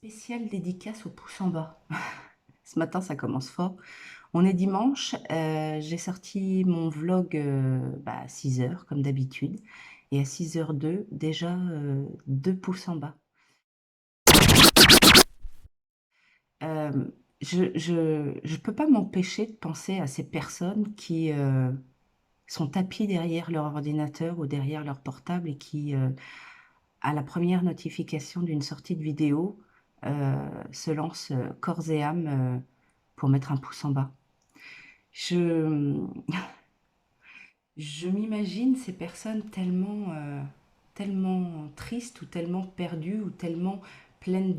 Spéciale dédicace au pouce en bas. Ce matin, ça commence fort. On est dimanche, j'ai sorti mon vlog, à 6 heures comme d'habitude et à 6h02 déjà, 2 pouces en bas. Hem, je peux pas m'empêcher de penser à ces personnes qui, sont tapis derrière leur ordinateur ou derrière leur portable et qui, à la première notification d'une sortie de vidéo, se lancent, corps et âme, pour mettre un pouce en bas. Je, je m'imagine ces personnes tellement tristes ou tellement perdues ou tellement pleines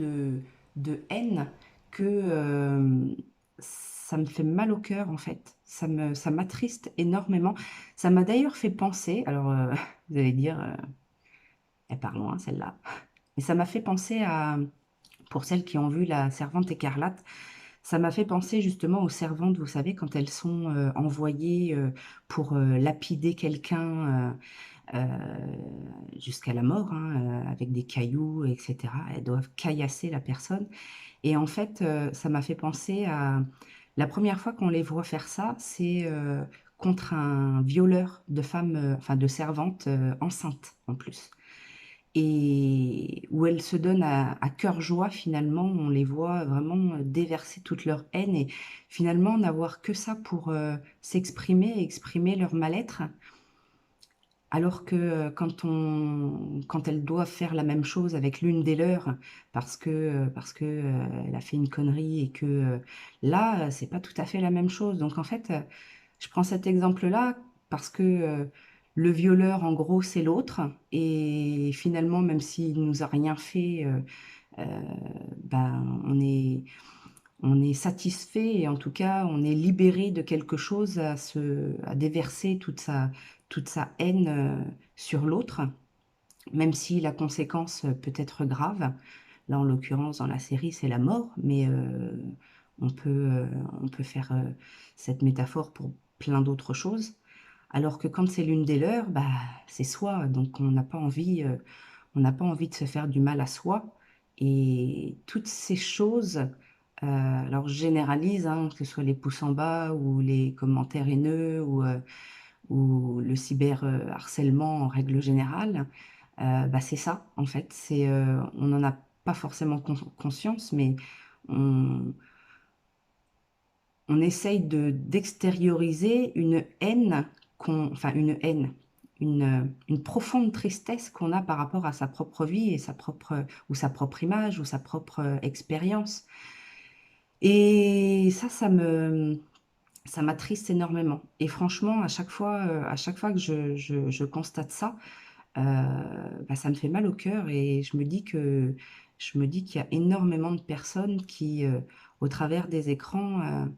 de haine que, ça me fait mal au cœur, en fait. Ça m'attriste énormément. Ça m'a d'ailleurs fait penser, alors, vous allez dire, «Elle part loin celle-là», mais ça m'a fait penser à, pour celles qui ont vu La Servante écarlate, ça m'a fait penser justement aux servantes, vous savez, quand elles sont, envoyées, pour, lapider quelqu'un, jusqu'à la mort, hein, avec des cailloux et cetera. Elles doivent caillasser la personne et en fait, ça m'a fait penser à la première fois qu'on les voit faire ça, c'est, contre un violeur de femmes, enfin de servantes, enceintes en plus. Et où elles se donnent à cœur joie finalement, on les voit vraiment, déverser toute leur haine et finalement n'avoir que ça pour, s'exprimer, exprimer leur mal-être. Alors que, quand elles doivent faire la même chose avec l'une des leurs parce que, elle a fait une connerie et que, là, c'est pas tout à fait la même chose. Donc en fait, je prends cet exemple-là parce que, le violeur en gros c'est l'autre et finalement même s'il nous a rien fait, heu, on est satisfait et en tout cas, on est libéré de quelque chose à déverser toute sa haine, sur l'autre, même si la conséquence, peut être grave. Là, en l'occurrence, dans la série, c'est la mort, mais on peut, on peut faire, cette métaphore pour plein d'autres choses. Alors que quand c'est l'une des leurs, c'est soi, donc on n'a pas envie de se faire du mal à soi et toutes ces choses, alors je généralise, hein, que ce soit les pouces en bas ou les commentaires haineux ou le cyber, harcèlement en règle générale, c'est ça en fait. On n'en a pas forcément conscience, mais on on essaye d'extérioriser une haine une profonde tristesse qu'on a par rapport à sa propre vie et sa propre image ou sa propre, expérience et ça m'attriste énormément et franchement à chaque fois que je constate ça, ça me fait mal au cœur et je me dis qu'il y a énormément de personnes qui, au travers des écrans,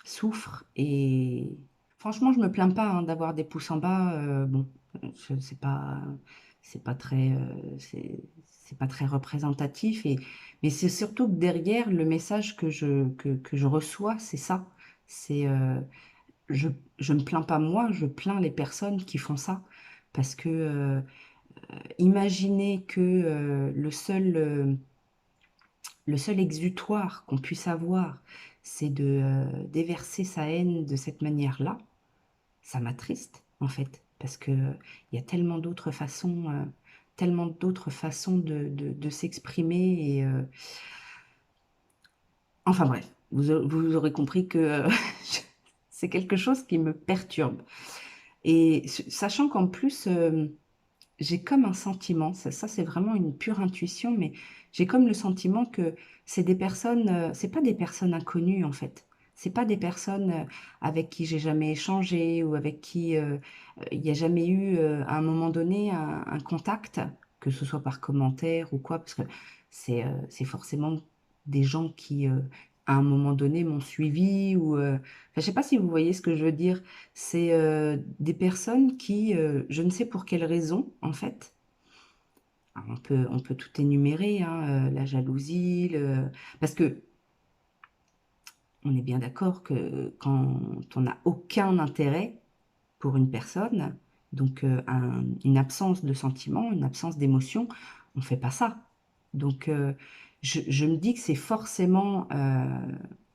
souffrent et franchement, je me plains pas, hein, d'avoir des pouces en bas, bon, je c'est pas très, c'est pas très représentatif et mais c'est surtout que derrière, le message que je reçois, c'est ça. C'est, je je me plains pas moi, je plains les personnes qui font ça parce que, imaginer que, le seul exutoire qu'on puisse avoir, c'est de, déverser sa haine de cette manière-là, ça m'attriste, en fait, parce qu'il y a tellement d'autres façons de s'exprimer et enfin bref, vous aurez compris que, c'est quelque chose qui me perturbe et sachant qu'en plus, j'ai comme un sentiment, ça c'est vraiment une pure intuition, mais j'ai comme le sentiment que c'est des personnes, c'est pas des personnes inconnues, en fait. C'est pas des personnes, avec qui j'ai jamais échangé ou avec qui, il y a jamais eu, à un moment donné un contact, que ce soit par commentaire ou quoi, parce que c'est forcément des gens qui, à un moment donné m'ont suivi ou, enfin, je sais pas si vous voyez ce que je veux dire? C'est, des personnes qui, je ne sais pour quelle raison, en fait, alors on peut tout énumérer, hein, la jalousie, parce qu'on est bien d'accord que quand on n'a aucun intérêt pour une personne, donc une absence de sentiment, une absence d'émotion, on fait pas ça. Donc je me dis que c'est forcément...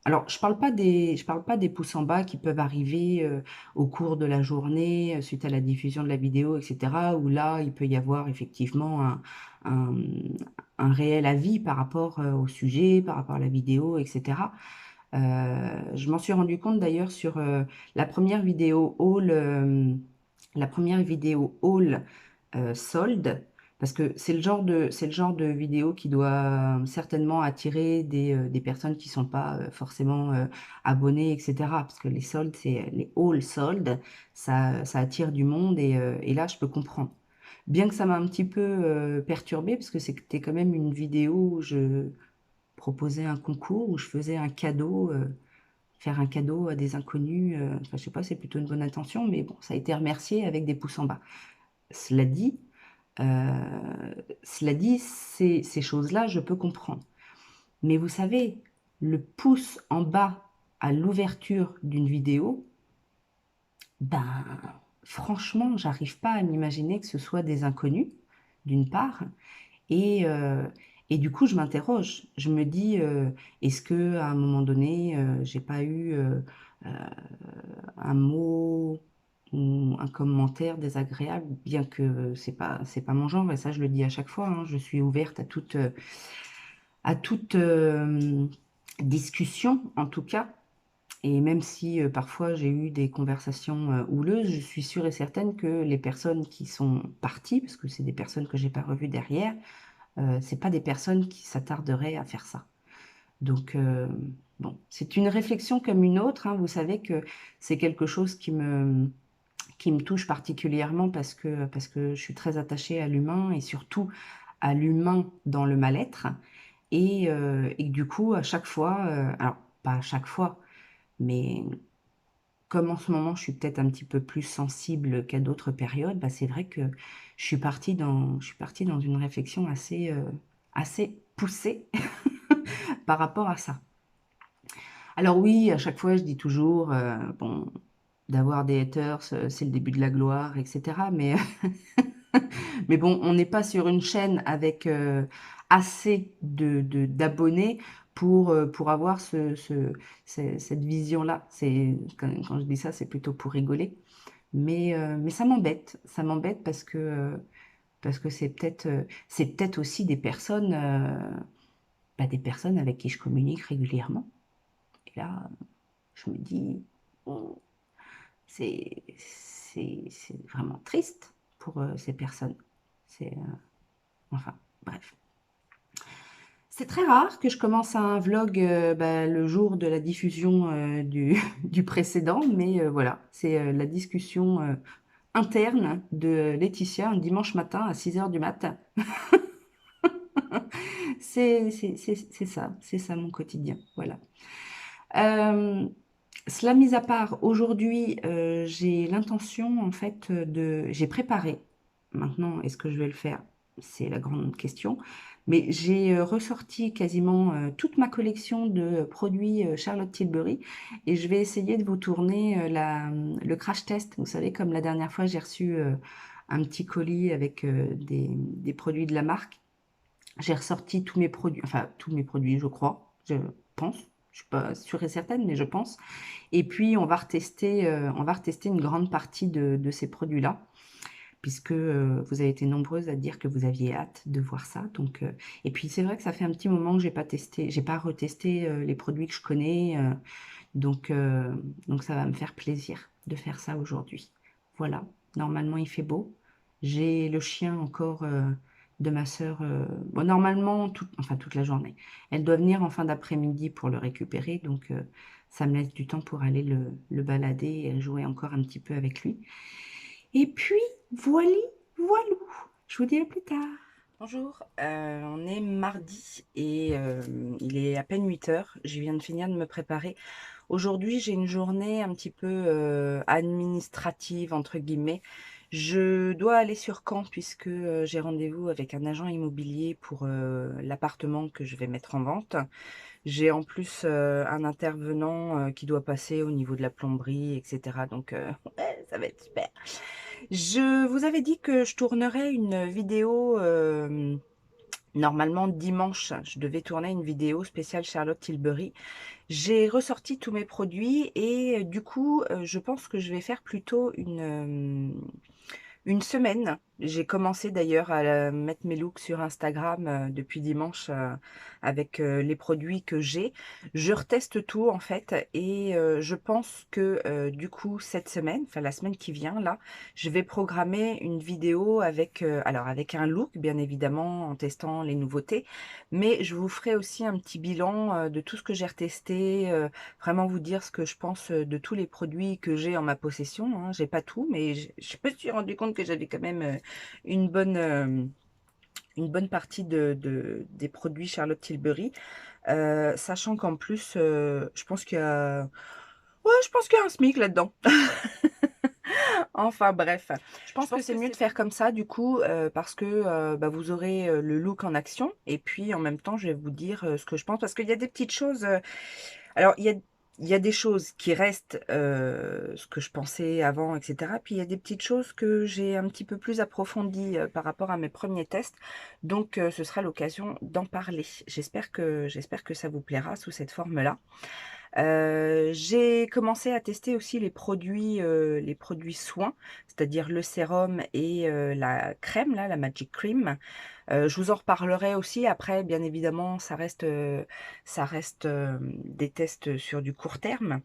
alors, je parle pas des pouces en bas qui peuvent arriver au cours de la journée, suite à la diffusion de la vidéo, etc., où là, il peut y avoir effectivement un, réel avis par rapport au sujet, par rapport à la vidéo, etc. Je m'en suis rendu compte d'ailleurs sur la première vidéo haul, solde, parce que c'est le genre de vidéo qui doit certainement attirer des personnes qui sont pas forcément abonnées, etc. Parce que les soldes, c'est les haul soldes, ça attire du monde et là, je peux comprendre. Bien que ça m'a un petit peu perturbée, parce que c'était quand même une vidéo où je proposais un concours, où je faisais un cadeau. Faire un cadeau à des inconnus, enfin, je sais pas, c'est plutôt une bonne intention, mais bon, ça a été remercié avec des pouces en bas. Cela dit, ces choses-là, je peux comprendre. Mais vous savez, le pouce en bas à l'ouverture d'une vidéo, ben, franchement, j'arrive pas à m'imaginer que ce soit des inconnus, d'une part, et, euh, et du coup, je m'interroge. Je me dis, est-ce que à un moment donné, j'ai pas eu euh, un mot ou un commentaire désagréable, bien que c'est pas mon genre, et ça je le dis à chaque fois, hein, je suis ouverte à toute discussion en tout cas, et même si parfois j'ai eu des conversations houleuses, je suis sûre et certaine que les personnes qui sont parties, parce que c'est des personnes que j'ai pas revues derrière, c'est pas des personnes qui s'attarderaient à faire ça. Donc, bon, c'est une réflexion comme une autre, hein. Vous savez que c'est quelque chose qui me touche particulièrement parce que je suis très attachée à l'humain et surtout à l'humain dans le mal-être. Et du coup, à chaque fois, alors pas à chaque fois, mais comme en ce moment je suis peut-être un petit peu plus sensible qu'à d'autres périodes, bah, c'est vrai que je suis partie dans une réflexion assez poussée par rapport à ça. Alors oui, à chaque fois, je dis toujours, bon, d'avoir des haters, c'est le début de la gloire, etc. Mais bon, on n'est pas sur une chaîne avec assez d'abonnés pour avoir cette vision-là. Quand je dis ça, c'est plutôt pour rigoler. Mais ça m'embête parce que c'est peut-être aussi des personnes avec qui je communique régulièrement. Et là, je me dis, oh, c'est vraiment triste pour ces personnes. Enfin, bref. C'est très rare que je commence un vlog bah, le jour de la diffusion du précédent, mais voilà, c'est la discussion interne de Laetitia un dimanche matin à 6 heures du matin. C'est ça mon quotidien. Voilà. Euh, Cela mis à part, aujourd'hui, j'ai l'intention, en fait, J'ai préparé. Maintenant, est-ce que je vais le faire? C'est la grande question. Mais j'ai ressorti quasiment toute ma collection de produits Charlotte Tilbury et je vais essayer de vous tourner le crash test. Vous savez, comme la dernière fois, j'ai reçu un petit colis avec des produits de la marque. J'ai ressorti tous mes produits, enfin tous mes produits, je crois, je pense. Je suis pas sûre et certaine, mais je pense. Et puis, on va retester une grande partie de ces produits-là, puisque vous avez été nombreuses à dire que vous aviez hâte de voir ça. Donc, et puis, c'est vrai que ça fait un petit moment que j'ai pas retesté les produits que je connais. Donc, euh, donc, ça va me faire plaisir de faire ça aujourd'hui. Voilà. Normalement, il fait beau. J'ai le chien encore de ma sœur. Bon, normalement, enfin, toute la journée. Elle doit venir en fin d'après-midi pour le récupérer. Donc, ça me laisse du temps pour aller le balader et jouer encore un petit peu avec lui. Et puis, voilà, voilou. Je vous dis à plus tard. Bonjour, on est mardi et il est à peine 8 heures. Je viens de finir de me préparer. Aujourd'hui, j'ai une journée un petit peu administrative, entre guillemets. Je dois aller sur Caen puisque j'ai rendez-vous avec un agent immobilier pour l'appartement que je vais mettre en vente. J'ai en plus un intervenant qui doit passer au niveau de la plomberie, etc. Donc, ouais, ça va être super. Je vous avais dit que je tournerais Normalement, dimanche, je devais tourner une vidéo spéciale Charlotte Tilbury. J'ai ressorti tous mes produits et du coup, je pense que je vais faire plutôt une semaine. J'ai commencé d'ailleurs à mettre mes looks sur Instagram depuis dimanche avec les produits que j'ai. Je reteste tout en fait et je pense que du coup cette semaine, enfin la semaine qui vient là, je vais programmer une vidéo avec, alors avec un look bien évidemment en testant les nouveautés, mais je vous ferai aussi un petit bilan de tout ce que j'ai retesté, vraiment vous dire ce que je pense de tous les produits que j'ai en ma possession, hein. J'ai pas tout, mais je me suis rendu compte que j'avais quand même une bonne, euh, une bonne partie des produits Charlotte Tilbury. Sachant qu'en plus, je pense qu'il y a... Ouais, je pense qu'il y a un SMIC là-dedans. Enfin bref, je pense que c'est mieux de faire comme ça du coup parce que bah, vous aurez le look en action et puis en même temps je vais vous dire ce que je pense parce qu'il y a des petites choses. Alors il y a des choses qui restent ce que je pensais avant, etc. Puis il y a des petites choses que j'ai un petit peu plus approfondies par rapport à mes premiers tests. Donc ce sera l'occasion d'en parler. J'espère que ça vous plaira sous cette forme-là. J'ai commencé à tester aussi les produits soins, c'est-à-dire le sérum et la crème, là, la Magic Cream. Je vous en reparlerai aussi. Après, bien évidemment, ça reste des tests sur du court terme.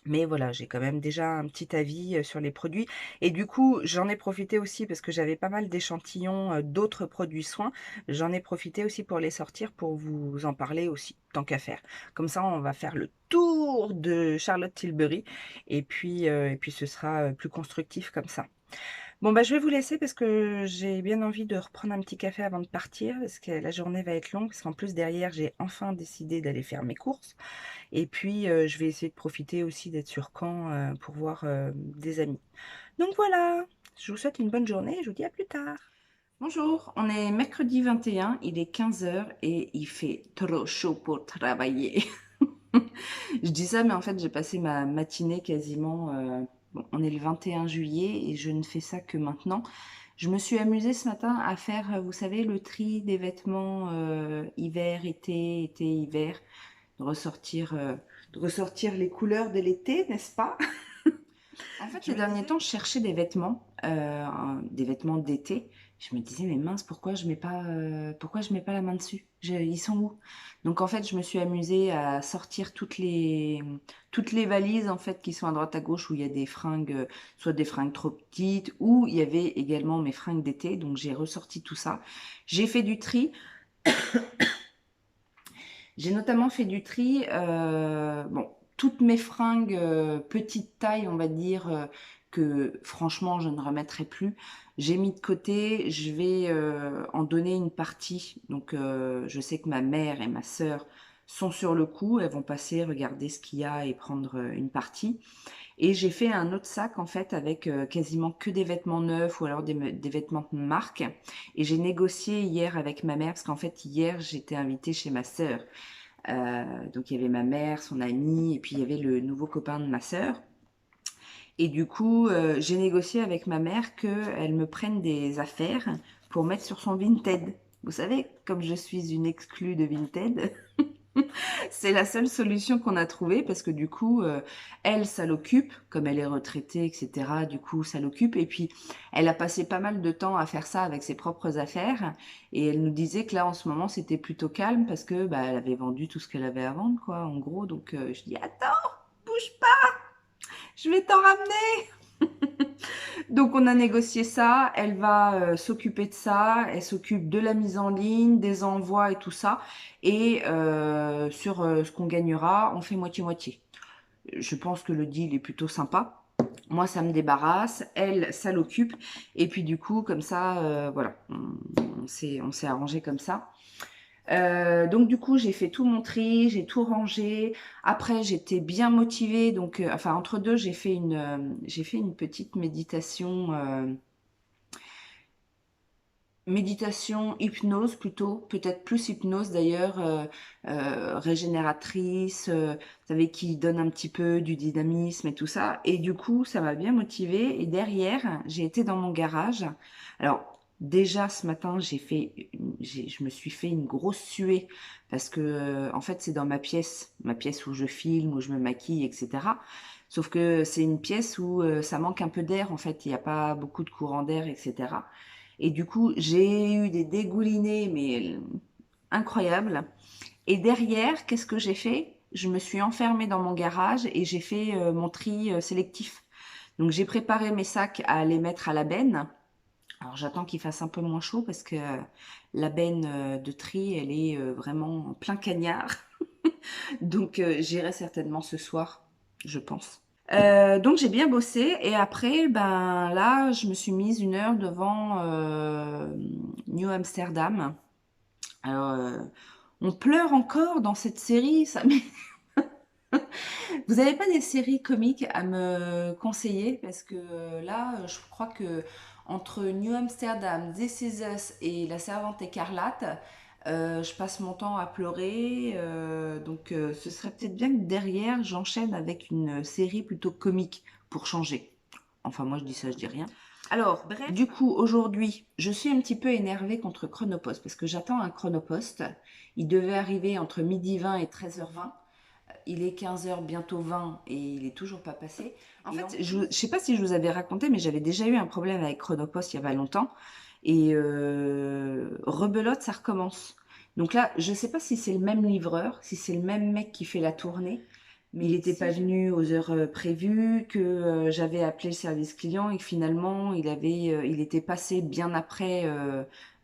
Mais voilà, j'ai quand même déjà un petit avis sur les produits. Et du coup, j'en ai profité aussi parce que j'avais pas mal d'échantillons d'autres produits soins. J'en ai profité aussi pour les sortir pour vous en parler aussi, tant qu'à faire. Comme ça, on va faire le tour de Charlotte Tilbury. Et puis ce sera plus constructif comme ça. Bon, bah, je vais vous laisser parce que j'ai bien envie de reprendre un petit café avant de partir parce que la journée va être longue. Parce qu'en plus, derrière, j'ai enfin décidé d'aller faire mes courses. Et puis, je vais essayer de profiter aussi d'être sur Caen pour voir des amis. Donc voilà, je vous souhaite une bonne journée et je vous dis à plus tard. Bonjour, on est mercredi 21, il est 15 heures et il fait trop chaud pour travailler. Je dis ça, mais en fait, j'ai passé ma matinée quasiment. Bon, on est le 21 juillet et je ne fais ça que maintenant. Je me suis amusée ce matin à faire, vous savez, le tri des vêtements hiver, été, été, hiver, de ressortir, euh, de ressortir les couleurs de l'été, n'est-ce pas? En fait, ces derniers temps, je cherchais des vêtements d'été. Je me disais, mais mince, pourquoi je mets pas la main dessus? Ils sont où? Donc en fait, je me suis amusée à sortir toutes les valises en fait qui sont à droite à gauche où il y a des fringues, soit des fringues trop petites, ou il y avait également mes fringues d'été. Donc j'ai ressorti tout ça. J'ai fait du tri. J'ai notamment fait du tri, bon, toutes mes fringues petite taille, on va dire, que franchement je ne remettrai plus. J'ai mis de côté, je vais en donner une partie. Donc je sais que ma mère et ma sœur sont sur le coup, elles vont passer, regarder ce qu'il y a et prendre une partie. Et j'ai fait un autre sac en fait avec quasiment que des vêtements neufs ou alors des vêtements de marque. Et j'ai négocié hier avec ma mère parce qu'en fait hier j'étais invitée chez ma sœur. Donc il y avait ma mère, son amie, et puis il y avait le nouveau copain de ma sœur. Et du coup, j'ai négocié avec ma mère qu'elle me prenne des affaires pour mettre sur son Vinted. Vous savez, comme je suis une exclue de Vinted, c'est la seule solution qu'on a trouvée parce que du coup, elle, ça l'occupe, comme elle est retraitée, etc. Du coup, ça l'occupe. Et puis, elle a passé pas mal de temps à faire ça avec ses propres affaires. Et elle nous disait que là, en ce moment, c'était plutôt calme parce que bah, elle avait vendu tout ce qu'elle avait à vendre, quoi, en gros. Donc, je dis, attends, bouge pas, je vais t'en ramener. Donc on a négocié ça, elle va s'occuper de ça, elle s'occupe de la mise en ligne, des envois et tout ça. Et sur ce qu'on gagnera, on fait moitié-moitié. Je pense que le deal est plutôt sympa. Moi, ça me débarrasse, elle, ça l'occupe. Et puis du coup, comme ça, voilà, on s'est arrangé comme ça. Donc du coup, j'ai fait tout mon tri, j'ai tout rangé. Après, j'étais bien motivée. Donc, enfin, entre deux, j'ai fait une petite méditation. Méditation, hypnose plutôt, peut-être plus hypnose d'ailleurs, régénératrice, vous savez, qui donne un petit peu du dynamisme et tout ça. Et du coup, ça m'a bien motivée. Et derrière, j'ai été dans mon garage. Alors, Déjà ce matin, je me suis fait une grosse suée parce que en fait c'est dans ma pièce où je filme, où je me maquille, etc. Sauf que c'est une pièce où ça manque un peu d'air en fait, il n'y a pas beaucoup de courant d'air, etc. Et du coup j'ai eu des dégoulinés mais incroyables. Et derrière, qu'est-ce que j'ai fait? Je me suis enfermée dans mon garage et j'ai fait mon tri sélectif. Donc j'ai préparé mes sacs à les mettre à la benne. Alors j'attends qu'il fasse un peu moins chaud parce que la benne de tri, elle est vraiment en plein cagnard. Donc j'irai certainement ce soir, je pense. Donc j'ai bien bossé et après, ben là, je me suis mise 1 heure devant New Amsterdam. Alors, on pleure encore dans cette série, ça. Vous n'avez pas des séries comiques à me conseiller? Parce que là, je crois que entre New Amsterdam, This Is Us et La Servante écarlate, je passe mon temps à pleurer. Donc, ce serait peut-être bien que derrière, j'enchaîne avec une série plutôt comique pour changer. Enfin, moi, je dis ça, je dis rien. Alors, bref, du coup, aujourd'hui, je suis un petit peu énervée contre Chronopost parce que j'attends un Chronopost. Il devait arriver entre 12h20 et 13h20. Il est 15h, bientôt 20 et il est toujours pas passé. En fait, je ne sais pas si je vous avais raconté, mais j'avais déjà eu un problème avec Chronopost il y a pas longtemps. Et rebelote, ça recommence. Donc là, je ne sais pas si c'est le même livreur, si c'est le même mec qui fait la tournée, mais il n'était pas venu aux heures prévues, que j'avais appelé le service client et que finalement, il était passé bien après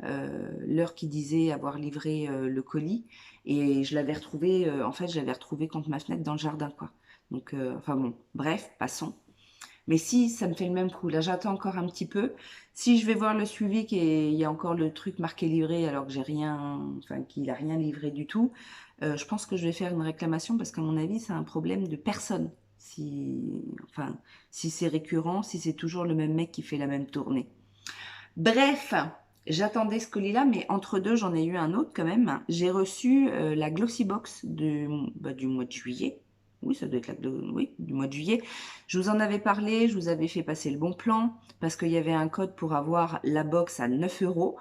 l'heure qu'il disait avoir livré le colis. Et je l'avais retrouvé, en fait, je l'avais retrouvé contre ma fenêtre dans le jardin, quoi. Donc, enfin bon, bref, passons. Mais si ça me fait le même coup, là j'attends encore un petit peu. Si je vais voir le suivi qu'il y a encore le truc marqué livré alors que j'ai rien, enfin qu'il a rien livré du tout, je pense que je vais faire une réclamation parce qu'à mon avis c'est un problème de personne. Enfin, si c'est récurrent, si c'est toujours le même mec qui fait la même tournée. Bref, j'attendais ce colis-là, mais entre deux, j'en ai eu un autre quand même. J'ai reçu la Glossy Box du mois de juillet. Oui, ça doit être oui, du mois de juillet. Je vous en avais parlé, je vous avais fait passer le bon plan parce qu'il y avait un code pour avoir la box à 9 euros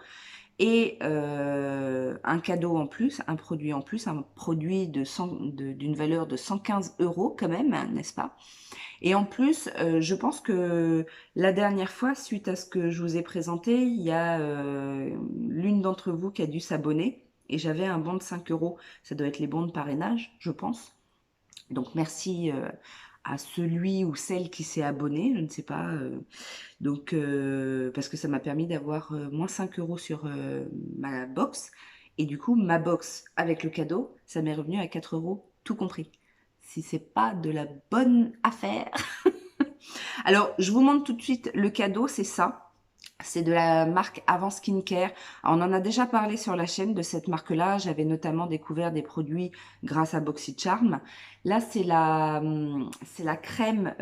et un cadeau en plus, un produit en plus, un produit d'une valeur de 115 euros quand même, hein, n'est-ce pas? Et en plus, je pense que la dernière fois, suite à ce que je vous ai présenté, il y a l'une d'entre vous qui a dû s'abonner et j'avais un bon de 5 euros. Ça doit être les bons de parrainage, je pense. Donc merci à celui ou celle qui s'est abonné, je ne sais pas. Donc parce que ça m'a permis d'avoir moins 5 euros sur ma box. Et du coup, ma box avec le cadeau, ça m'est revenu à 4 euros tout compris. Si c'est pas de la bonne affaire. Alors, je vous montre tout de suite le cadeau, c'est ça. C'est de la marque Avant Skincare. Alors, on en a déjà parlé sur la chaîne de cette marque-là. J'avais notamment découvert des produits grâce à BoxyCharm. Là, c'est la crème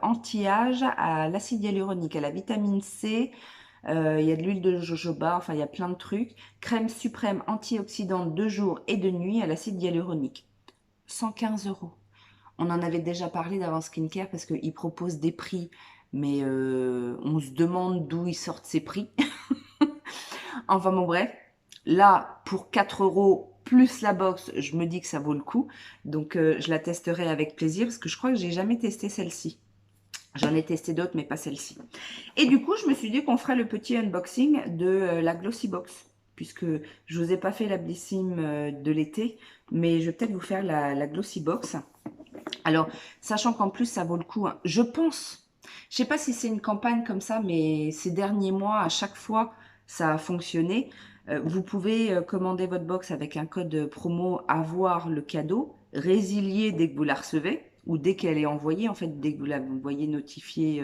anti-âge à l'acide hyaluronique, à la vitamine C. Il y a de l'huile de jojoba, enfin, il y a plein de trucs. Crème suprême antioxydante de jour et de nuit à l'acide hyaluronique. 115 euros. On en avait déjà parlé d'Avant Skincare parce qu'ils proposent des prix, mais on se demande d'où ils sortent ces prix. Enfin bon bref, là pour 4 euros plus la box, je me dis que ça vaut le coup. Donc je la testerai avec plaisir parce que je crois que j'ai jamais testé celle-ci. J'en ai testé d'autres mais pas celle-ci. Et du coup je me suis dit qu'on ferait le petit unboxing de la Glossy Box. Puisque je vous ai pas fait la Blissim de l'été, mais je vais peut-être vous faire la Glossy Box. Alors, sachant qu'en plus, ça vaut le coup, hein. Je pense, je sais pas si c'est une campagne comme ça, mais ces derniers mois, à chaque fois, ça a fonctionné. Vous pouvez commander votre box avec un code promo avoir le cadeau, résilier dès que vous la recevez, ou dès qu'elle est envoyée, en fait, dès que vous la voyez notifiée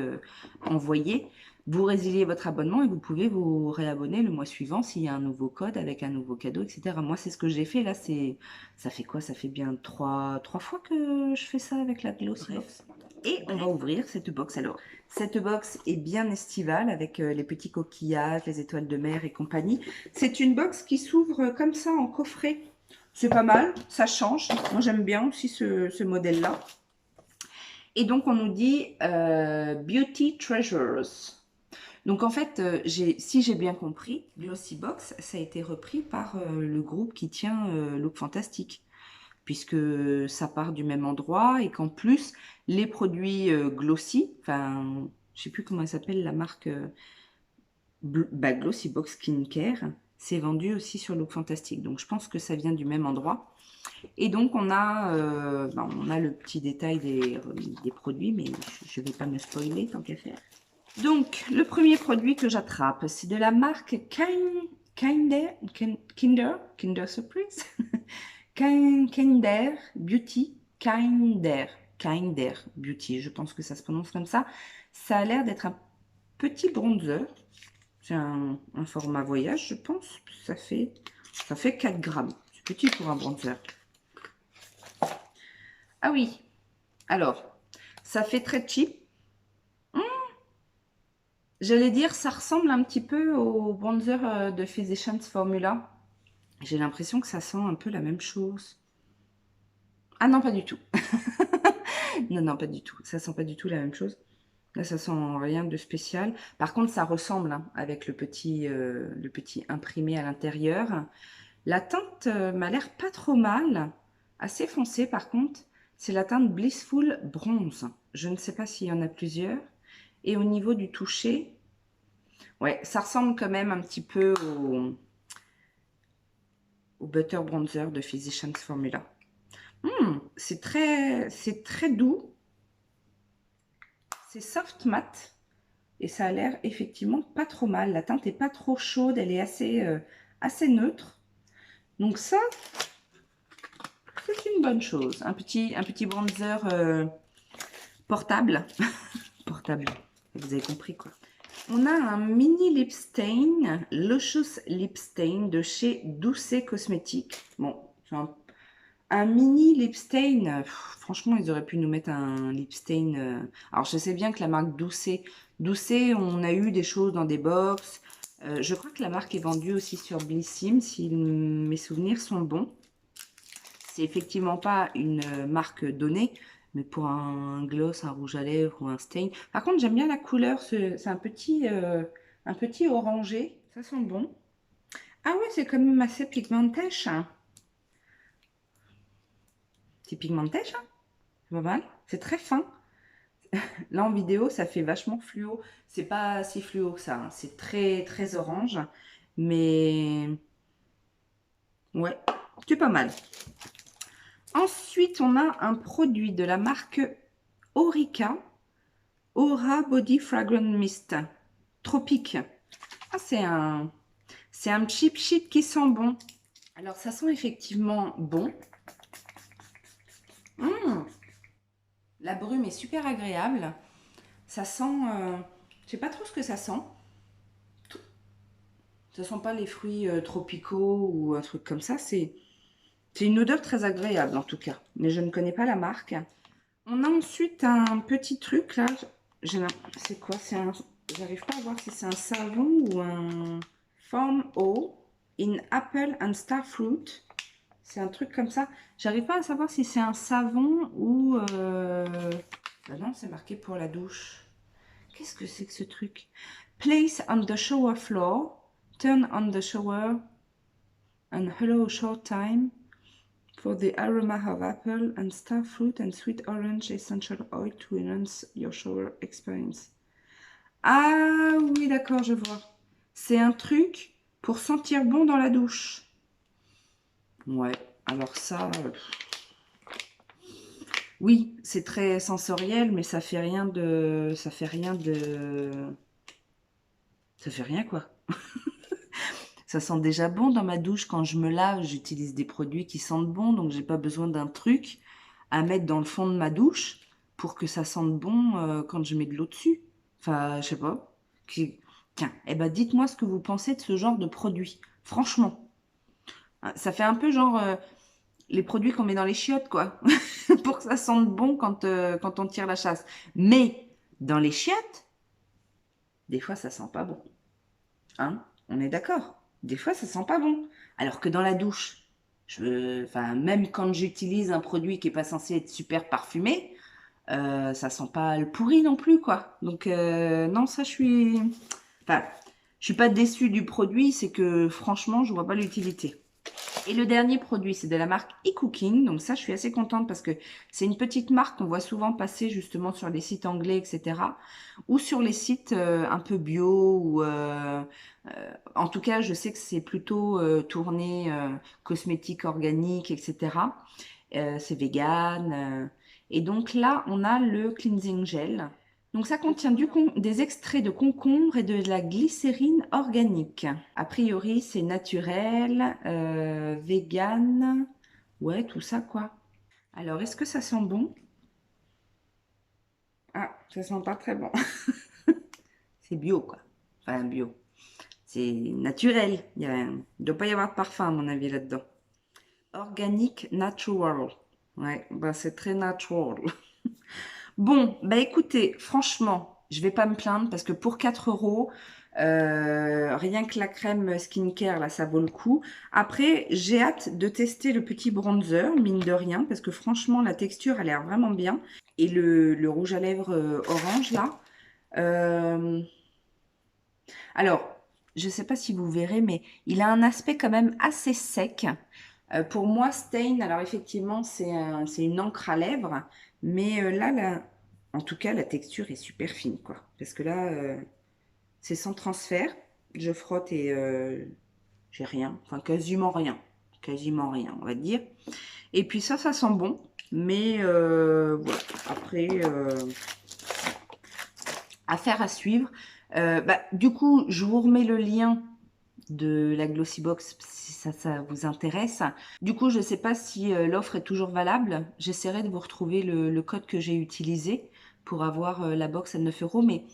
envoyée. Vous résiliez votre abonnement et vous pouvez vous réabonner le mois suivant s'il y a un nouveau code avec un nouveau cadeau, etc. Moi, c'est ce que j'ai fait. Là, ça fait quoi? Ça fait bien trois fois que je fais ça avec la Glossy Box. Et on va ouvrir cette box. Alors, cette box est bien estivale avec les petits coquillages, les étoiles de mer et compagnie. C'est une box qui s'ouvre comme ça en coffret. C'est pas mal, ça change. Moi, j'aime bien aussi ce modèle-là. Et donc, on nous dit Beauty Treasures. Donc en fait, si j'ai bien compris, Glossybox, ça a été repris par le groupe qui tient Look Fantastic, puisque ça part du même endroit et qu'en plus, les produits Glossy, enfin, je sais plus comment elle s'appelle la marque Glossybox Skincare, c'est vendu aussi sur Look Fantastic. Donc je pense que ça vient du même endroit. Et donc on a le petit détail des produits, mais je ne vais pas me spoiler tant qu'à faire. Donc, le premier produit que j'attrape, c'est de la marque Kinder Surprise, Kinder Beauty, Kinder Beauty, je pense que ça se prononce comme ça. Ça a l'air d'être un petit bronzer. C'est un format voyage, je pense. Ça fait 4 grammes. C'est petit pour un bronzer. Ah oui, alors, ça fait très cheap. J'allais dire, ça ressemble un petit peu au bronzer de Physicians Formula. J'ai l'impression que ça sent un peu la même chose. Ah non, pas du tout. Non, non, pas du tout. Ça sent pas du tout la même chose. Là, ça sent rien de spécial. Par contre, ça ressemble hein, avec le petit imprimé à l'intérieur. La teinte m'a l'air pas trop mal. Assez foncée, par contre. C'est la teinte Blissful Bronze. Je ne sais pas s'il y en a plusieurs. Et au niveau du toucher, ouais, ça ressemble quand même un petit peu au Butter Bronzer de Physicians Formula. C'est très doux. C'est soft matte. Et ça a l'air effectivement pas trop mal. La teinte est pas trop chaude. Elle est assez neutre. Donc ça, c'est une bonne chose. Un petit bronzer portable. Portable. Vous avez compris quoi. On a un mini lip stain, Luscious Lip Stain de chez Doucet Cosmetics. Bon, un mini lip stain, franchement, ils auraient pu nous mettre un lip stain. Alors, je sais bien que la marque Doucet, on a eu des choses dans des box. Je crois que la marque est vendue aussi sur Blissim, si mes souvenirs sont bons. C'est effectivement pas une marque donnée, mais pour un gloss, un rouge à lèvres ou un stain. Par contre, j'aime bien la couleur, c'est un petit orangé, ça sent bon. Ah ouais, c'est quand même assez pigmentation. Hein. C'est pigmentation, hein. C'est pas mal. C'est très fin. Là, en vidéo, ça fait vachement fluo. C'est pas si fluo que ça. Hein. C'est très, très orange. Mais ouais, c'est pas mal. Ensuite, on a un produit de la marque Orica. Aura Body Fragrance Mist. Tropique. Ah, c'est un cheap sheet qui sent bon. Alors, ça sent effectivement bon. La brume est super agréable. Ça sent... je sais pas trop ce que ça sent. Ça sent pas les fruits tropicaux ou un truc comme ça. C'est une odeur très agréable en tout cas. Mais je ne connais pas la marque. On a ensuite un petit truc là. C'est quoi? J'arrive pas à voir si c'est un savon ou un Foam O in Apple and Starfruit. C'est un truc comme ça. J'arrive pas à savoir si c'est un savon ou... Bah non, c'est marqué pour la douche. Qu'est-ce que c'est que ce truc? Place on the shower floor. Turn on the shower. And allow a short time. For the aroma of apple and starfruit and sweet orange essential oil to enhance your shower experience. Ah oui, d'accord, je vois. C'est un truc pour sentir bon dans la douche. Ouais, alors ça... oui, c'est très sensoriel, mais ça fait rien de... Ça fait rien quoi. Ça sent déjà bon dans ma douche. Quand je me lave, j'utilise des produits qui sentent bon, donc j'ai pas besoin d'un truc à mettre dans le fond de ma douche pour que ça sente bon quand je mets de l'eau dessus. Enfin, je sais pas. Tiens, eh ben dites-moi ce que vous pensez de ce genre de produit. Franchement, ça fait un peu genre les produits qu'on met dans les chiottes, quoi, pour que ça sente bon quand on tire la chasse. Mais dans les chiottes, des fois ça sent pas bon. Hein? On est d'accord? Des fois, ça sent pas bon. Alors que dans la douche, enfin, même quand j'utilise un produit qui est pas censé être super parfumé, ça sent pas le pourri non plus, quoi. Donc, non, ça, Enfin, je suis pas déçue du produit, c'est que franchement, je vois pas l'utilité. Et le dernier produit, c'est de la marque eCooking. Donc ça, je suis assez contente parce que c'est une petite marque qu'on voit souvent passer justement sur les sites anglais, etc. Ou sur les sites un peu bio. Ou, en tout cas, je sais que c'est plutôt tourné cosmétique organique, etc. C'est vegan. Et donc là, on a le cleansing gel. Donc ça contient des extraits de concombre et de la glycérine organique. A priori, c'est naturel, vegan, ouais, tout ça quoi. Alors, est-ce que ça sent bon? Ah, ça sent pas très bon. C'est bio quoi. Enfin, bio. C'est naturel. Il doit pas y avoir de parfum à mon avis là-dedans. Organic natural. Ouais, bah c'est très natural. Bon, bah écoutez, franchement, je vais pas me plaindre parce que pour 4 euros, rien que la crème skincare, là, ça vaut le coup. Après, j'ai hâte de tester le petit bronzer, mine de rien, parce que franchement, la texture a l'air vraiment bien. Et le rouge à lèvres orange, là. Euh, alors, je sais pas si vous verrez, mais il a un aspect quand même assez sec. Pour moi, Stain, alors effectivement, c'est une encre à lèvres, mais en tout cas, la texture est super fine, quoi. Parce que là, c'est sans transfert. Je frotte et j'ai rien, enfin quasiment rien, on va dire. Et puis ça sent bon, mais voilà. Après, affaire à suivre. Bah, du coup, je vous remets le lien de la Glossybox si ça vous intéresse. Du coup, je ne sais pas si l'offre est toujours valable. J'essaierai de vous retrouver le code que j'ai utilisé pour avoir la box à 9 euros. Mais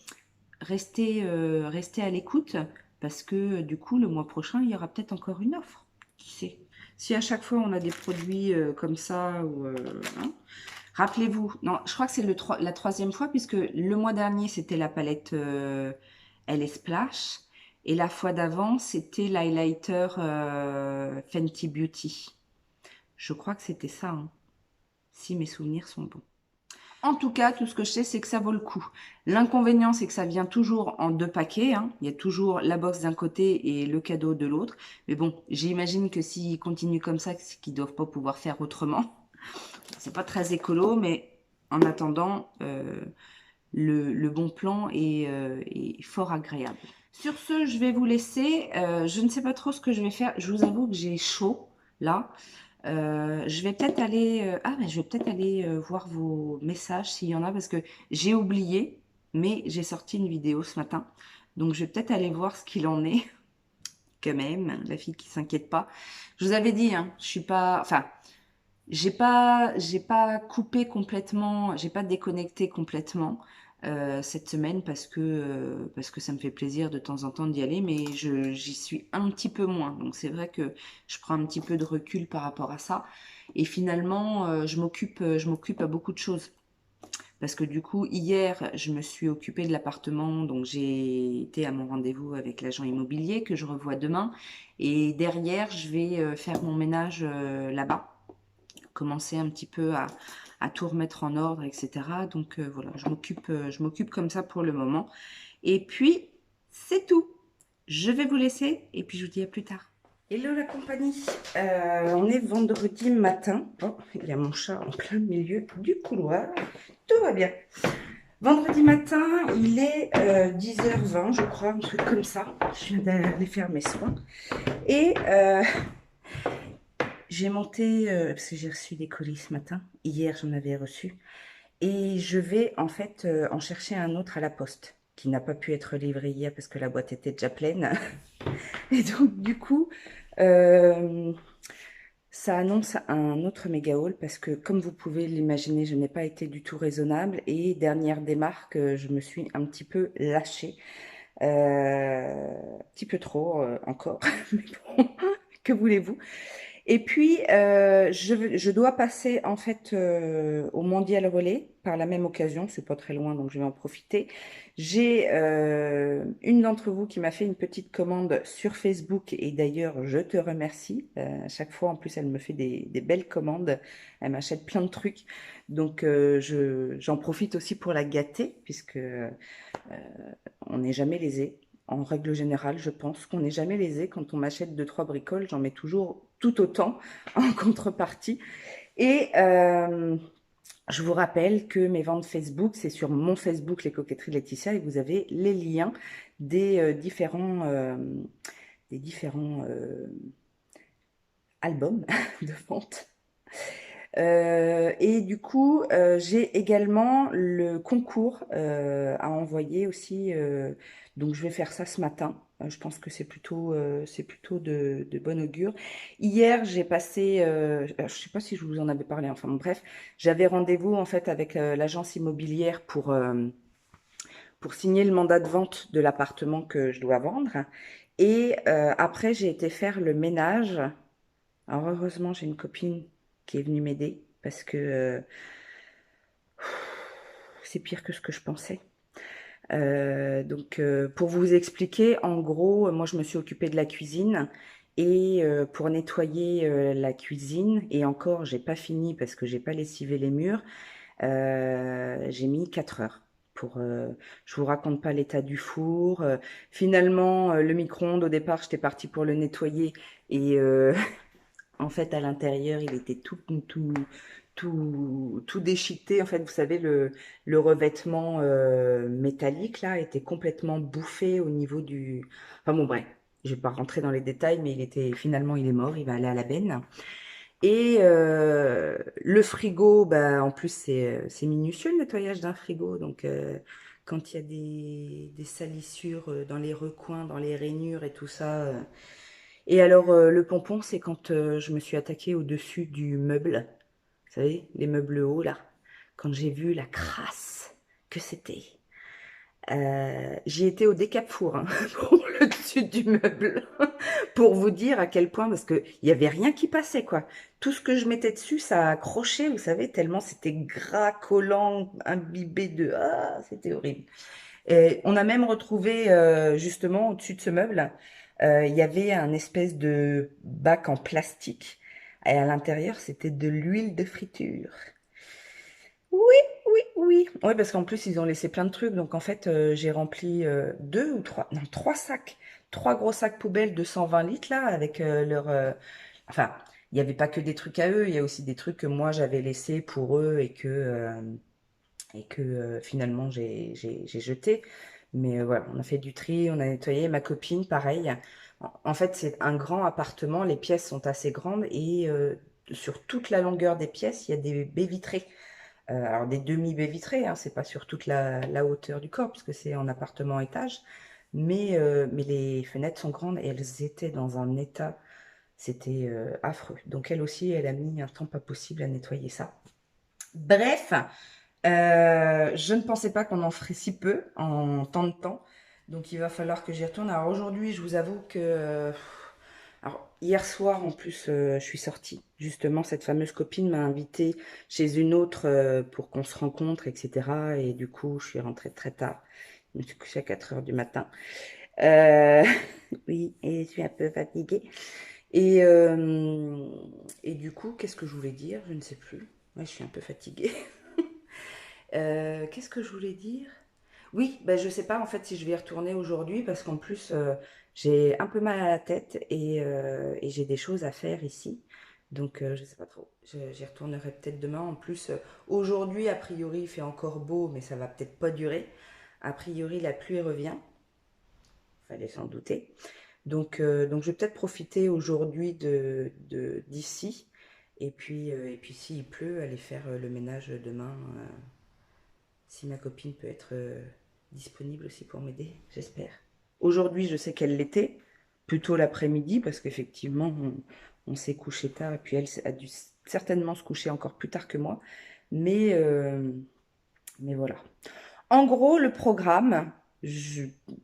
restez à l'écoute parce que du coup, le mois prochain, il y aura peut-être encore une offre. Qui sait? Si à chaque fois on a des produits comme ça, ou, hein. Rappelez-vous, non, je crois que c'est la troisième fois puisque le mois dernier c'était la palette LS Splash et la fois d'avant c'était l'highlighter Fenty Beauty. Je crois que c'était ça, hein, si mes souvenirs sont bons. En tout cas, tout ce que je sais, c'est que ça vaut le coup. L'inconvénient, c'est que ça vient toujours en 2 paquets, hein. Il y a toujours la box d'un côté et le cadeau de l'autre. Mais bon, j'imagine que s'ils continuent comme ça, c'est qu'ils doivent pas pouvoir faire autrement. C'est pas très écolo, mais en attendant, le bon plan est fort agréable. Sur ce, je vais vous laisser. Je ne sais pas trop ce que je vais faire. Je vous avoue que j'ai chaud là. Je vais peut-être aller, mais je vais peut-être aller voir vos messages s'il y en a parce que j'ai oublié, mais j'ai sorti une vidéo ce matin. Donc je vais peut-être aller voir ce qu'il en est quand même, la fille qui s'inquiète pas. Je vous avais dit, hein, je suis pas, enfin, j'ai pas coupé complètement, j'ai pas déconnecté complètement cette semaine parce que ça me fait plaisir de temps en temps d'y aller, mais j'y suis un petit peu moins. Donc c'est vrai que je prends un petit peu de recul par rapport à ça. Et finalement, je m'occupe à beaucoup de choses. Parce que du coup, hier, je me suis occupée de l'appartement, donc j'ai été à mon rendez-vous avec l'agent immobilier que je revois demain. Et derrière, je vais faire mon ménage là-bas, commencer un petit peu à tout remettre en ordre, etc. Donc voilà, je m'occupe comme ça pour le moment. Et puis, c'est tout. Je vais vous laisser et puis je vous dis à plus tard. Hello la compagnie, on est vendredi matin. Oh, il y a mon chat en plein milieu du couloir. Tout va bien. Vendredi matin, il est 10h20, je crois, un truc comme ça. Je viens d'aller faire mes soins. Et j'ai monté, parce que j'ai reçu des colis ce matin. Hier, j'en avais reçu. Et je vais en fait en chercher un autre à la poste, qui n'a pas pu être livré hier parce que la boîte était déjà pleine. Et donc, du coup, euh, ça annonce un autre méga haul parce que, comme vous pouvez l'imaginer, je n'ai pas été du tout raisonnable. Et dernière démarque, je me suis un petit peu lâchée. Un petit peu trop encore. Mais bon, que voulez-vous? Et puis, je dois passer en fait au Mondial Relais par la même occasion. C'est pas très loin, donc je vais en profiter. J'ai une d'entre vous qui m'a fait une petite commande sur Facebook et d'ailleurs, je te remercie. À chaque fois, en plus, elle me fait des belles commandes. Elle m'achète plein de trucs. Donc, j'en profite aussi pour la gâter puisque on n'est jamais lésé. En règle générale, je pense qu'on n'est jamais lésé. Quand on m'achète 2-3 bricoles, j'en mets toujours tout autant en contrepartie. Et je vous rappelle que mes ventes Facebook, c'est sur mon Facebook, Les Coquetteries de Laetitia, et vous avez les liens des différents albums de vente. Et du coup, j'ai également le concours à envoyer aussi. Donc, je vais faire ça ce matin. Je pense que c'est plutôt de bon augure. Hier, j'ai passé, je ne sais pas si je vous en avais parlé, enfin bon, bref, j'avais rendez-vous en fait avec l'agence immobilière pour signer le mandat de vente de l'appartement que je dois vendre. Et après, j'ai été faire le ménage. Alors heureusement, j'ai une copine qui est venue m'aider parce que c'est pire que ce que je pensais. Donc, pour vous expliquer, en gros, moi, je me suis occupée de la cuisine et pour nettoyer la cuisine, et encore, j'ai pas fini parce que j'ai pas lessivé les murs, j'ai mis 4 heures. Je vous raconte pas l'état du four. Finalement, le micro-ondes, au départ, j'étais partie pour le nettoyer et en fait, à l'intérieur, il était tout déchiqueté. En fait, vous savez, le revêtement métallique, là, était complètement bouffé au niveau du... Enfin bon, bref, je vais pas rentrer dans les détails, mais finalement, il est mort, il va aller à la benne. Et le frigo, bah, en plus, c'est minutieux le nettoyage d'un frigo. Donc, quand il y a des salissures dans les recoins, dans les rainures et tout ça... Et alors, le pompon, c'est quand je me suis attaquée au-dessus du meuble. Vous savez, les meubles hauts, là. Quand j'ai vu la crasse que c'était. J'ai été au décap-four hein, pour le dessus du meuble. Pour vous dire à quel point, parce qu'il n'y avait rien qui passait, quoi. Tout ce que je mettais dessus, ça accrochait, vous savez, tellement c'était gras, collant, imbibé de... Ah, c'était horrible. Et on a même retrouvé justement au-dessus de ce meuble, il y avait un espèce de bac en plastique et à l'intérieur c'était de l'huile de friture. Oui, oui, oui. Oui, parce qu'en plus ils ont laissé plein de trucs, donc en fait j'ai rempli deux ou trois, non trois sacs, trois gros sacs poubelles de 120 litres là avec enfin il n'y avait pas que des trucs à eux, il y a aussi des trucs que moi j'avais laissés pour eux et que finalement j'ai jeté. Mais voilà, on a fait du tri, on a nettoyé. Ma copine, pareil. En fait, c'est un grand appartement, les pièces sont assez grandes et sur toute la longueur des pièces, il y a des baies vitrées. Alors des demi-baies vitrées, hein, c'est pas sur toute la hauteur du corps, puisque c'est en appartement étage. Mais les fenêtres sont grandes et elles étaient dans un état, c'était affreux. Donc elle aussi, elle a mis un temps pas possible à nettoyer ça. Bref, je ne pensais pas qu'on en ferait si peu en tant de temps. Donc il va falloir que j'y retourne. Alors aujourd'hui, je vous avoue que... alors hier soir, en plus, je suis sortie. Justement, cette fameuse copine m'a invitée chez une autre pour qu'on se rencontre, etc. Et du coup, je suis rentrée très tard. Je me suis couchée à 4 heures du matin. Euh, oui, et je suis un peu fatiguée. Et, euh, et du coup, qu'est-ce que je voulais dire? Je ne sais plus. Ouais, je suis un peu fatiguée. Qu'est-ce que je voulais dire? Oui, ben je sais pas en fait si je vais y retourner aujourd'hui parce qu'en plus j'ai un peu mal à la tête et j'ai des choses à faire ici. Donc je sais pas trop. J'y retournerai peut-être demain. En plus aujourd'hui a priori il fait encore beau mais ça va peut-être pas durer. A priori la pluie revient. Fallait s'en douter. Donc je vais peut-être profiter aujourd'hui d'ici. Et puis s'il pleut, aller faire le ménage demain. Si ma copine peut être disponible aussi pour m'aider, j'espère. Aujourd'hui, je sais qu'elle l'était, plutôt l'après-midi, parce qu'effectivement, on s'est couché tard, et puis elle a dû certainement se coucher encore plus tard que moi. Mais, euh, mais voilà. En gros, le programme,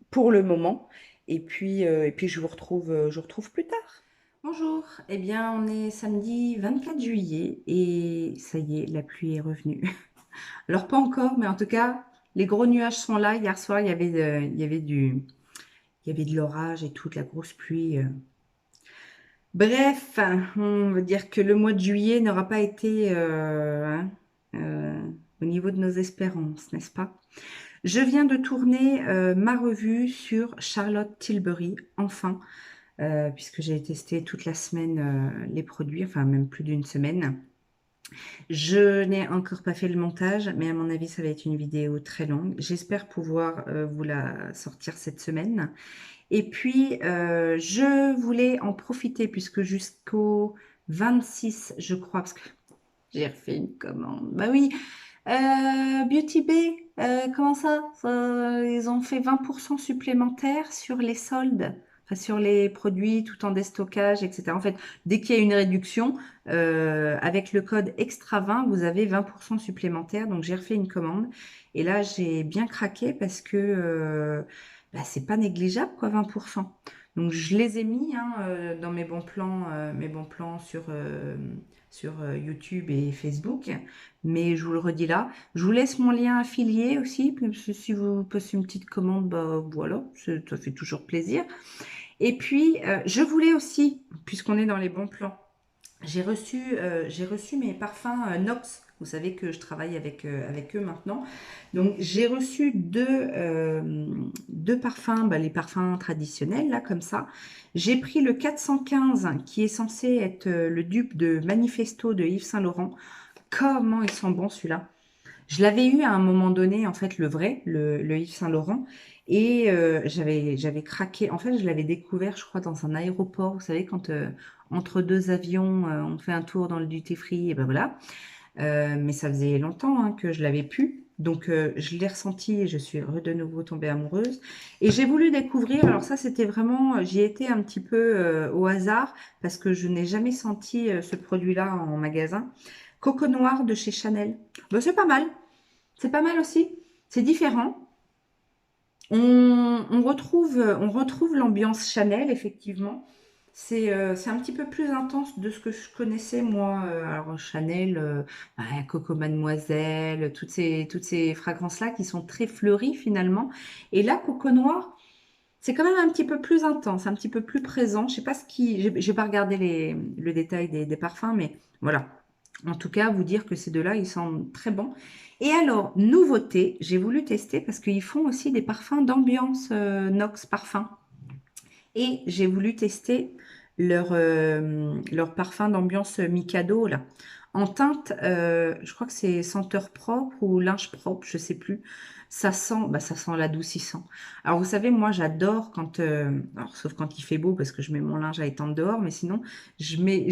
pour le moment, et puis je vous retrouve plus tard. Bonjour, eh bien on est samedi 24 juillet et ça y est, la pluie est revenue. Alors pas encore, mais en tout cas, les gros nuages sont là. Hier soir, il y avait de l'orage et toute la grosse pluie. Bref, on va dire que le mois de juillet n'aura pas été au niveau de nos espérances, n'est-ce pas? Je viens de tourner ma revue sur Charlotte Tilbury, enfin, puisque j'ai testé toute la semaine les produits, enfin même plus d'une semaine. Je n'ai encore pas fait le montage, mais à mon avis, ça va être une vidéo très longue. J'espère pouvoir vous la sortir cette semaine. Et puis, je voulais en profiter, puisque jusqu'au 26, je crois, parce que j'ai refait une commande. Bah oui, Beauty Bay, comment ça? Ils ont fait 20% supplémentaire sur les soldes, enfin sur les produits tout en déstockage, etc. En fait, dès qu'il y a une réduction, avec le code extra 20, vous avez 20% supplémentaire. Donc j'ai refait une commande. Et là, j'ai bien craqué parce que bah, c'est pas négligeable, quoi, 20%. Donc je les ai mis hein, dans mes bons plans sur YouTube et Facebook. Mais je vous le redis là. Je vous laisse mon lien affilié aussi. Parce que si vous passez une petite commande, bah voilà, ça fait toujours plaisir. Et puis, je voulais aussi, puisqu'on est dans les bons plans, j'ai reçu mes parfums Nox. Vous savez que je travaille avec eux maintenant. Donc, j'ai reçu deux parfums, bah, les parfums traditionnels, là, comme ça. J'ai pris le 415, qui est censé être le dupe de Manifesto de Yves Saint Laurent. Comment ils sont bons, celui-là. Je l'avais eu à un moment donné, en fait, le vrai, le Yves Saint Laurent. Et j'avais craqué. En fait, je l'avais découvert, je crois, dans un aéroport. Vous savez, quand entre deux avions, on fait un tour dans le duty-free, et ben voilà. Mais ça faisait longtemps hein, que je l'avais pu. Donc, je l'ai ressenti et je suis de nouveau tombée amoureuse. Et j'ai voulu découvrir, alors ça, c'était vraiment, j'y étais un petit peu au hasard parce que je n'ai jamais senti ce produit-là en magasin. Coco Noir de chez Chanel. Ben, c'est pas mal. C'est pas mal aussi. C'est différent. On retrouve l'ambiance Chanel, effectivement. C'est un petit peu plus intense de ce que je connaissais, moi. Alors, Chanel, bah, Coco Mademoiselle, toutes ces fragrances-là qui sont très fleuries, finalement. Et là, Coco Noir, c'est quand même un petit peu plus intense, un petit peu plus présent. Je sais pas ce qui... J'ai pas regardé le détail des parfums, mais voilà. En tout cas, vous dire que ces deux-là, ils sentent très bons. Et alors, nouveauté, j'ai voulu tester parce qu'ils font aussi des parfums d'ambiance Nox Parfum. Et j'ai voulu tester leur parfum d'ambiance Mikado, là. En teinte, je crois que c'est senteur propre ou linge propre, je sais plus. Ça sent l'adoucissant. Alors, vous savez, moi, j'adore quand, alors, sauf quand il fait beau parce que je mets mon linge à étendre dehors, mais sinon, je mets,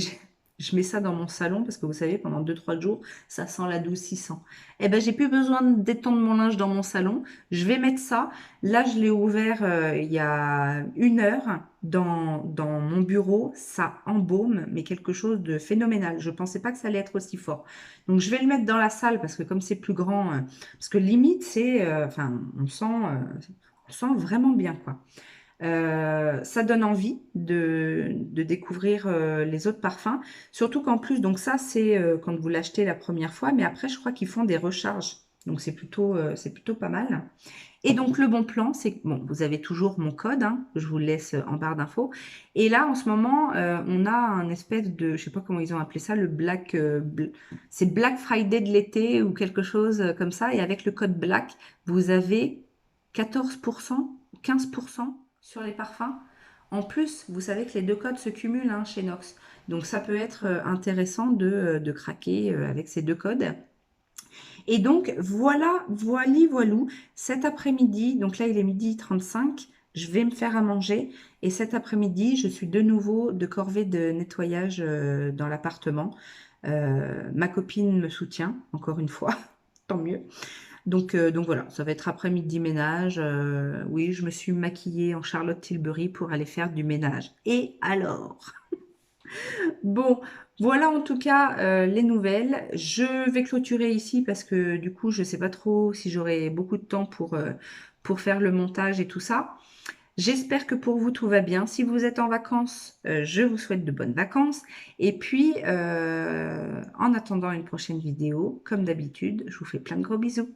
je mets ça dans mon salon parce que vous savez, pendant 2 3 jours, ça sent l'adoucissant. Eh ben, j'ai plus besoin d'étendre mon linge dans mon salon. Je vais mettre ça. Là, je l'ai ouvert il y a 1 heure dans mon bureau. Ça embaume, mais quelque chose de phénoménal. Je ne pensais pas que ça allait être aussi fort. Donc, je vais le mettre dans la salle parce que comme c'est plus grand, parce que limite, enfin, on sent vraiment bien, quoi. Ça donne envie de découvrir les autres parfums. Surtout qu'en plus, donc ça, c'est quand vous l'achetez la première fois, mais après, je crois qu'ils font des recharges. Donc, c'est plutôt pas mal. Et donc, le bon plan, c'est que, bon, vous avez toujours mon code, hein, je vous le laisse en barre d'infos. Et là, en ce moment, on a un espèce de, je sais pas comment ils ont appelé ça, c'est Black Friday de l'été ou quelque chose comme ça. Et avec le code Black, vous avez 14%, 15% sur les parfums. En plus, vous savez que les deux codes se cumulent hein, chez Nox. Donc, ça peut être intéressant de craquer avec ces deux codes. Et donc, voilà, voilou. Cet après-midi, donc là, il est 12h35, je vais me faire à manger. Et cet après-midi, je suis de nouveau de corvée de nettoyage dans l'appartement. Ma copine me soutient, encore une fois, tant mieux. Donc voilà, ça va être après-midi ménage. Oui, je me suis maquillée en Charlotte Tilbury pour aller faire du ménage. Et alors? Bon, voilà en tout cas les nouvelles. Je vais clôturer ici parce que du coup, je ne sais pas trop si j'aurai beaucoup de temps pour faire le montage et tout ça. J'espère que pour vous, tout va bien. Si vous êtes en vacances, je vous souhaite de bonnes vacances. Et puis, en attendant une prochaine vidéo, comme d'habitude, je vous fais plein de gros bisous.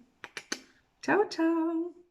Ciao, ciao!